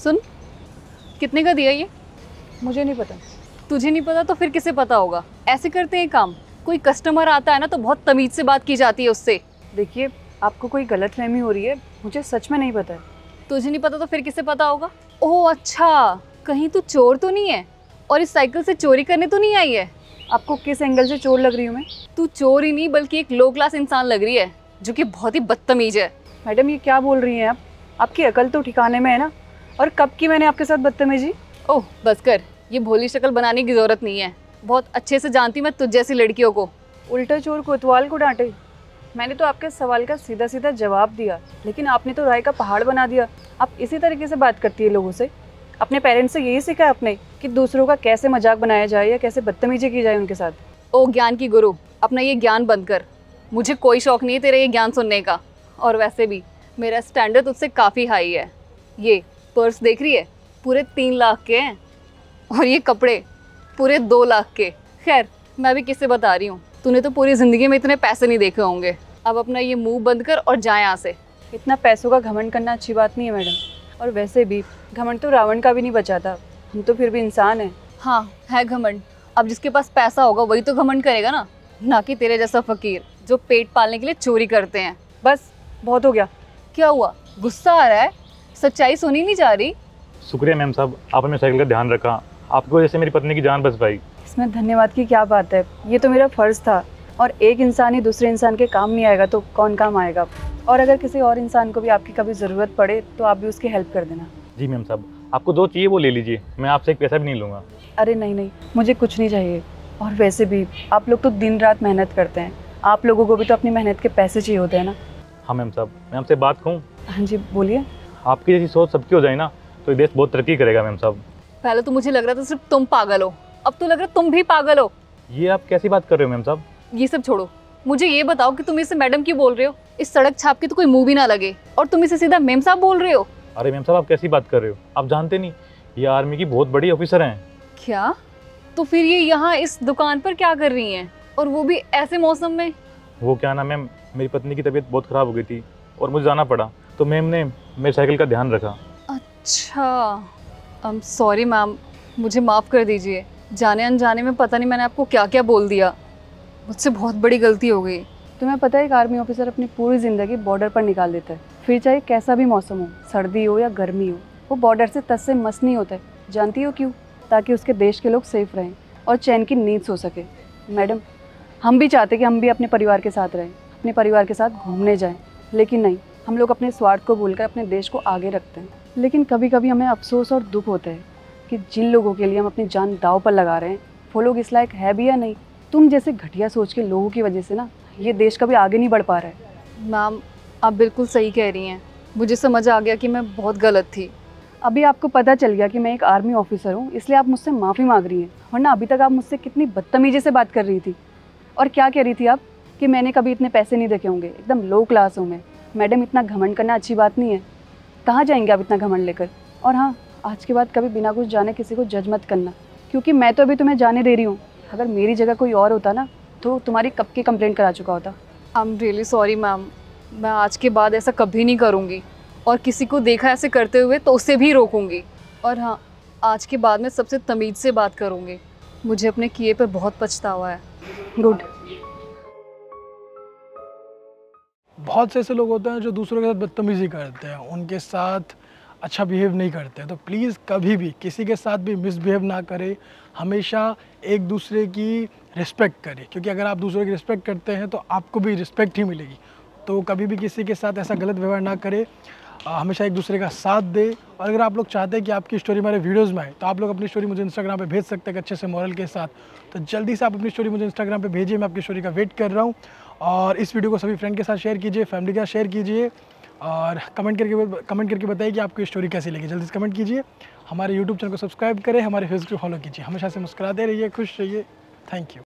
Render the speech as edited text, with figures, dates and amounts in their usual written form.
सुन, कितने का दिया ये? मुझे नहीं पता। तुझे नहीं पता तो फिर किसे पता होगा? ऐसे करते हैं काम, कोई कस्टमर आता है ना तो बहुत तमीज से बात की जाती है उससे। देखिए, आपको कोई गलतफहमी हो रही है, मुझे सच में नहीं पता है। तुझे नहीं पता तो फिर किसे पता होगा? ओह अच्छा, कहीं तू चोर तो नहीं है और इस साइकिल से चोरी करने तो नहीं आई है? आपको किस एंगल से चोर लग रही हूँ मैं? तू चोर ही नहीं बल्कि एक लो क्लास इंसान लग रही है, जो कि बहुत ही बदतमीज है। मैडम, ये क्या बोल रही हैं आप? आपकी अकल तो ठिकाने में है ना? और कब की मैंने आपके साथ बदतमीजी? ओह बस कर, ये भोली शक्ल बनाने की जरूरत नहीं है। बहुत अच्छे से जानती मैं तुझ जैसी लड़कियों को। उल्टा चोर कोतवाल को डांटे। मैंने तो आपके सवाल का सीधा सीधा जवाब दिया, लेकिन आपने तो राय का पहाड़ बना दिया। आप इसी तरीके से बात करती है लोगों से? अपने पेरेंट्स से यही सीखा आपने कि दूसरों का कैसे मजाक बनाया जाए या कैसे बदतमीजी की जाए उनके साथ? ओ ज्ञान की गुरु, अपना ये ज्ञान बंद कर। मुझे कोई शौक नहीं है तेरे ये ज्ञान सुनने का। और वैसे भी मेरा स्टैंडर्ड तुझसे काफ़ी हाई है। ये पर्स देख रही है, पूरे 3 लाख के हैं, और ये कपड़े पूरे 2 लाख के। खैर, मैं भी किससे बता रही हूँ, तूने तो पूरी ज़िंदगी में इतने पैसे नहीं देखे होंगे। अब अपना ये मुंह बंद कर और जा यहाँ से। इतना पैसों का घमंड करना अच्छी बात नहीं है मैडम। और वैसे भी घमंड तो रावण का भी नहीं बचा था। हम तो फिर भी इंसान हैं। हाँ है घमंड। अब जिसके पास पैसा होगा वही तो घमंड करेगा ना कि तेरे जैसा फकीर जो पेट पालने के लिए चोरी करते हैं। बस बहुत हो गया। क्या हुआ, गुस्सा आ रहा है? सच्चाई सुनी नहीं जा रही? शुक्रिया मैम साहब, आपने साइकिल का ध्यान रखा। आपकी वजह से मेरी पत्नी की जान बच पाई। इसमें धन्यवाद की क्या बात है? ये तो मेरा फ़र्ज़ था। और एक इंसान ही दूसरे इंसान के काम नहीं आएगा तो कौन काम आएगा? और अगर किसी और इंसान को भी आपकी कभी ज़रूरत पड़े तो आप भी उसकी हेल्प कर देना। जी मैम साहब, आपको जो चाहिए वो ले लीजिए, मैं आपसे एक पैसा भी नहीं लूँगा। अरे नहीं, मुझे कुछ नहीं चाहिए। और वैसे भी आप लोग तो दिन रात मेहनत करते हैं। आप लोगों को भी तो अपनी मेहनत के पैसे चाहिए होते हैं ना? हाँ मैम साहब, मैं आपसे बात कहूँ? हाँ जी बोलिए। आपकी जैसी सोच सबकी हो जाए ना तो ये देश बहुत तरक्की करेगा मैम साहब। पहले तो मुझे लग रहा था सिर्फ तुम पागल हो, अब तो लग रहा है तुम भी पागल हो। ये आप कैसी बात कर रहे हो मैम साहब? ये सब छोड़ो, मुझे ये बताओ कि तुम इसे मैडम क्यों बोल रहे हो? इस सड़क छाप की तो कोई मुंह भी ना लगे और तुम इसे सीधा मेम साहब बोल रहे हो। अरे मैम साहब, आप कैसी बात कर रहे हो? आप जानते नहीं, ये आर्मी की बहुत बड़ी ऑफिसर हैं। क्या? तो फिर ये यहाँ इस दुकान पर क्या कर रही हैं, और वो भी ऐसे मौसम में? वो क्या ना मैम, मेरी पत्नी की तबीयत बहुत ख़राब हो गई थी और मुझे जाना पड़ा, तो मैम ने मेरी साइकिल का ध्यान रखा। अच्छा, सॉरी मैम, मुझे माफ़ कर दीजिए। जाने अनजाने में पता नहीं मैंने आपको क्या क्या बोल दिया। मुझसे बहुत बड़ी गलती हो गई। तुम्हें पता है एक आर्मी ऑफिसर अपनी पूरी ज़िंदगी बॉर्डर पर निकाल देता है, फिर चाहे कैसा भी मौसम हो, सर्दी हो या गर्मी हो, वो बॉर्डर से तस से मस नहीं होता है। जानती हो क्यों? ताकि उसके देश के लोग सेफ रहें और चैन की नींद सो सके। मैडम, हम भी चाहते कि हम भी अपने परिवार के साथ रहें, अपने परिवार के साथ घूमने जाएं, लेकिन नहीं, हम लोग अपने स्वार्थ को भूलकर अपने देश को आगे रखते हैं। लेकिन कभी कभी हमें अफसोस और दुख होता है कि जिन लोगों के लिए हम अपनी जान दांव पर लगा रहे हैं वो लोग इस लायक है भी या नहीं। तुम जैसे घटिया सोच के लोगों की वजह से ना ये देश कभी आगे नहीं बढ़ पा रहा है। मैम, आप बिल्कुल सही कह रही हैं। मुझे समझ आ गया कि मैं बहुत गलत थी। अभी आपको पता चल गया कि मैं एक आर्मी ऑफिसर हूँ, इसलिए आप मुझसे माफ़ी मांग रही हैं, वरना अभी तक आप मुझसे कितनी बदतमीजी से बात कर रही थी। और क्या कह रही थी आप कि मैंने कभी इतने पैसे नहीं देखे होंगे, एकदम लो क्लास हूँ मैं। मैडम, इतना घमंड करना अच्छी बात नहीं है। कहाँ जाएंगे आप इतना घमंड लेकर? और हाँ, आज के बाद कभी बिना कुछ जाने किसी को जज मत करना, क्योंकि मैं तो अभी तुम्हें जाने दे रही हूँ। अगर मेरी जगह कोई और होता ना तो तुम्हारी कब की कंप्लेंट करा चुका होता। I am really sorry ma'am, मैं आज के बाद ऐसा कभी नहीं करूँगी, और किसी को देखा ऐसे करते हुए तो उसे भी रोकूंगी। और हाँ, आज के बाद मैं सबसे तमीज़ से बात करूँगी। मुझे अपने किए पर बहुत पछतावा है। गुड। बहुत से ऐसे लोग होते हैं जो दूसरों के साथ बदतमीज़ी करते हैं, उनके साथ अच्छा बिहेव नहीं करते। तो प्लीज़ कभी भी किसी के साथ भी मिसबिहेव ना करें, हमेशा एक दूसरे की रिस्पेक्ट करें, क्योंकि अगर आप दूसरों की रिस्पेक्ट करते हैं तो आपको भी रिस्पेक्ट ही मिलेगी। तो कभी भी किसी के साथ ऐसा गलत व्यवहार ना करें, हमेशा एक दूसरे का साथ दे। और अगर आप लोग चाहते हैं कि आपकी स्टोरी हमारे वीडियोस में आए तो आप लोग अपनी स्टोरी मुझे इंस्टाग्राम पे भेज सकते हैं अच्छे से मॉरल के साथ। तो जल्दी से आप अपनी स्टोरी मुझे इंस्टाग्राम पे भेजिए, मैं आपकी स्टोरी का वेट कर रहा हूँ। और इस वीडियो को सभी फ्रेंड के साथ शेयर कीजिए, फैमिली के साथ शेयर कीजिए, और कमेंट करके बताइए कि आपको स्टोरी कैसी लगी। जल्दी से कमेंट कीजिए, हमारे यूट्यूब चैनल को सब्सक्राइब करें, हमारे फेसबुक को फॉलो कीजिए। हमेशा से मुस्कुराते रहिए, खुश रहिए। Thank you.